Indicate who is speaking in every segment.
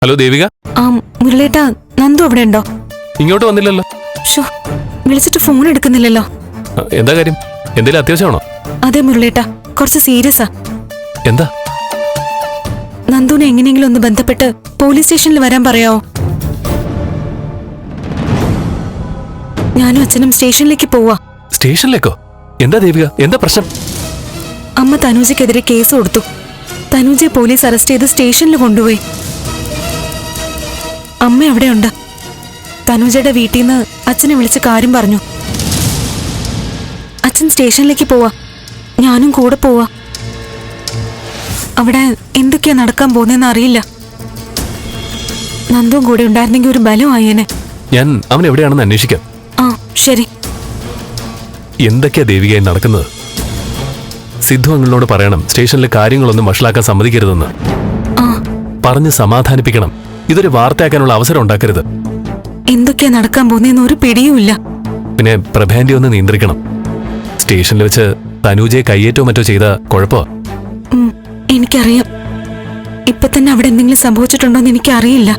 Speaker 1: Hello Devika.
Speaker 2: മുരളേട്ടാ, Nandu അവിടെ ഉണ്ടോ?
Speaker 1: ഇങ്ങോട്ട് വന്നില്ലല്ലോ.
Speaker 2: വിളിച്ചിട്ട് ഫോൺ എടുക്കുന്നില്ലല്ലോ.
Speaker 1: എന്താ കാര്യം? എന്തെങ്കിലും അത്യാവശ്യമാണോ?
Speaker 2: അതെ മുരളേട്ടാ, കുറച്ച് സീരിയസാ.
Speaker 1: എന്താ?
Speaker 2: നന്ദുവിനെ എങ്ങനെയെങ്കിലും ഒന്ന് ബന്ധപ്പെട്ട് പോലീസ് സ്റ്റേഷനിൽ വരാൻ പറയാവോ? ഞാനും അച്ഛനും സ്റ്റേഷനിലേക്ക് പോവാ.
Speaker 1: സ്റ്റേഷനിലേക്കോ? എന്താ ദേവിക, എന്താ പ്രശ്നം?
Speaker 2: അമ്മ തനൂജയ്ക്കെതിരെ കേസ് കൊടുത്തു. തനൂജയെ പോലീസ് അറസ്റ്റ് ചെയ്ത് സ്റ്റേഷനിൽ കൊണ്ടുപോയി. അമ്മ അവിടെയുണ്ട്. തനൂജയുടെ വീട്ടിൽ നിന്ന് അച്ഛനെ വിളിച്ച് കാര്യം പറഞ്ഞു. അച്ഛൻ സ്റ്റേഷനിലേക്ക് പോവാ, ഞാനും കൂടെ പോവാ. അവിടെ എന്തൊക്കെയാ നടക്കാൻ പോകുന്നതെന്ന് അറിയില്ല. നന്ദുവും കൂടെ ഉണ്ടായിരുന്നെങ്കിൽ ഒരു ബലമായേനെ.
Speaker 1: ഞാൻ അവൻ എവിടെയാണെന്ന് അന്വേഷിക്കാം.
Speaker 2: ശരി.
Speaker 1: എന്തൊക്കെയാ ദേവികയായി നടക്കുന്നത്? സിദ്ധു അങ്ങളോട് പറയണം സ്റ്റേഷനിലെ കാര്യങ്ങളൊന്നും വഷളാക്കാൻ സമ്മതിക്കരുതെന്ന്. പറഞ്ഞ് സമാധാനിപ്പിക്കണം. ഇതൊരു വാർത്തയാക്കാനുള്ള അവസരം ഉണ്ടാക്കരുത്.
Speaker 2: എന്തൊക്കെയാ നടക്കാൻ പോകുന്നതെന്ന് ഒരു പിടിയുമില്ല.
Speaker 1: പിന്നെ പ്രഭാന്റി ഒന്ന് നിയന്ത്രിക്കണം. സ്റ്റേഷനിൽ വെച്ച് തനൂജയെ കയ്യേറ്റോ മറ്റോ ചെയ്ത കുഴപ്പമോ?
Speaker 2: എനിക്കറിയാം. ഇപ്പൊ തന്നെ അവിടെ എന്തെങ്കിലും സംഭവിച്ചിട്ടുണ്ടോന്ന് എനിക്കറിയില്ല.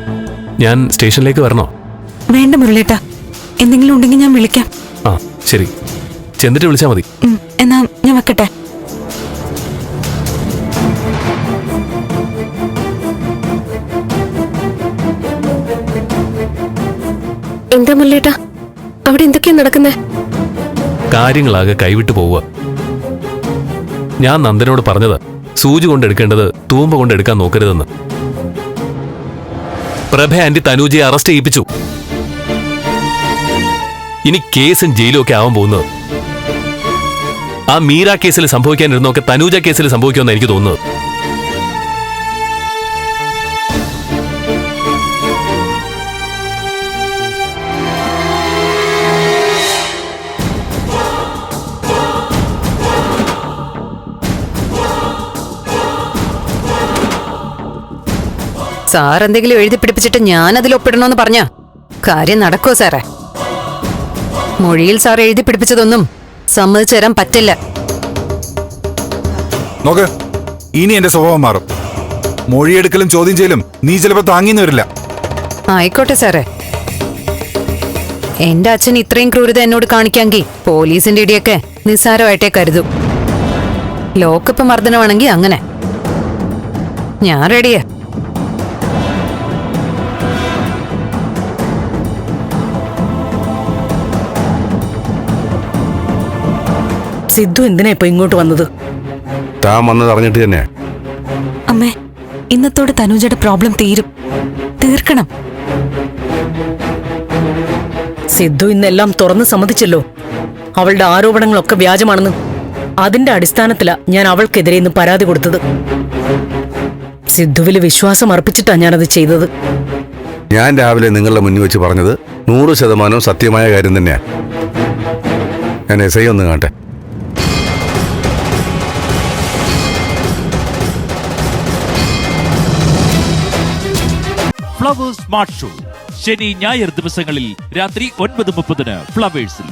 Speaker 1: ഞാൻ സ്റ്റേഷനിലേക്ക് വരണോ?
Speaker 2: വേണ്ട മുരളേട്ടാ, എന്തെങ്കിലും ഉണ്ടെങ്കിൽ ഞാൻ വിളിക്കാം.
Speaker 1: ശരി, ചെന്നിട്ട് വിളിച്ചാ മതി.
Speaker 2: എന്നാ ഞാൻ വെക്കട്ടെ. എന്താ മുരളേട്ടാ, അവിടെ എന്തൊക്കെയാ നടക്കുന്നേ?
Speaker 1: കാര്യങ്ങളാകെ കൈവിട്ടു പോവുക. ഞാൻ നന്ദനോട് പറഞ്ഞത് സൂചി കൊണ്ടെടുക്കേണ്ടത് തൂമ്പ കൊണ്ടെടുക്കാൻ നോക്കരുതെന്ന്. പ്രഭ ആന്റി തനൂജയെ അറസ്റ്റ് ചെയ്യിപ്പിച്ചു. ഇനി കേസും ജയിലും ഒക്കെ ആവാൻ പോകുന്നത്. ആ മീര കേസിൽ സംഭവിക്കാനിരുന്നൊക്കെ തനൂജ കേസിൽ സംഭവിക്കുമെന്ന് എനിക്ക് തോന്നുന്നത്.
Speaker 3: സാർ എന്തെങ്കിലും എഴുതി പിടിപ്പിച്ചിട്ട് ഞാൻ അതിൽ ഒപ്പിടണമെന്ന് പറഞ്ഞ കാര്യം നടക്കുമോ സാറേ? മൊഴിയിൽ സാർ എഴുതി പിടിപ്പിച്ചതൊന്നും സമ്മതിച്ചു തരാൻ പറ്റില്ല.
Speaker 4: നോക്ക്, ഇനി എന്റെ സ്വഭാവം മാറും. മൊഴിയെടുക്കലും ചോദ്യം ചെയ്യലും നീ ചിലപ്പോ താങ്ങിന്ന് വരില്ല.
Speaker 3: ആയിക്കോട്ടെ സാറേ. എന്റെ അച്ഛൻ ഇത്രയും ക്രൂരത എന്നോട് കാണിക്കാമെങ്കിൽ പോലീസിന്റെ ഇടിയൊക്കെ നിസ്സാരമായിട്ടേ കരുതും. ലോക്കപ്പ് മർദ്ദനമാണെങ്കിൽ അങ്ങനെ. ഞാൻ റെഡിയാ.
Speaker 5: സിദ്ധു എന്തിനാ ഇപ്പൊ ഇങ്ങോട്ട് വന്നത്?
Speaker 4: താൻ വന്നത് അറിഞ്ഞിട്ട് തന്നെ.
Speaker 2: അമ്മേ, ഇന്നത്തോടെ തനൂജയുടെ പ്രോബ്ലം തീർക്കണം.
Speaker 5: സിദ്ധു ഇന്നെല്ലാം തുറന്ന് സമ്മതിച്ചല്ലോ. അവളുടെ ആരോപണങ്ങളൊക്കെ വ്യാജമാണെന്ന്. അതിന്റെ അടിസ്ഥാനത്തിലാ ഞാൻ അവൾക്കെതിരെ ഇന്ന് പരാതി കൊടുത്തത്. സിദ്ധുവില് വിശ്വാസം അർപ്പിച്ചിട്ടാ ഞാനത് ചെയ്തത്.
Speaker 6: ഞാൻ രാവിലെ നിങ്ങളുടെ മുന്നിൽ വെച്ച് പറഞ്ഞത് 100% സത്യമായ കാര്യം തന്നെയാ. ഞാൻ എസ്ഐ ഒന്ന് കാണട്ടെ.
Speaker 7: ഫ്ലവേഴ്സ് സ്മാർട്ട് ഷോ ശനി ഞായർ ദിവസങ്ങളിൽ രാത്രി 9:30 ഫ്ലവേഴ്സിൽ.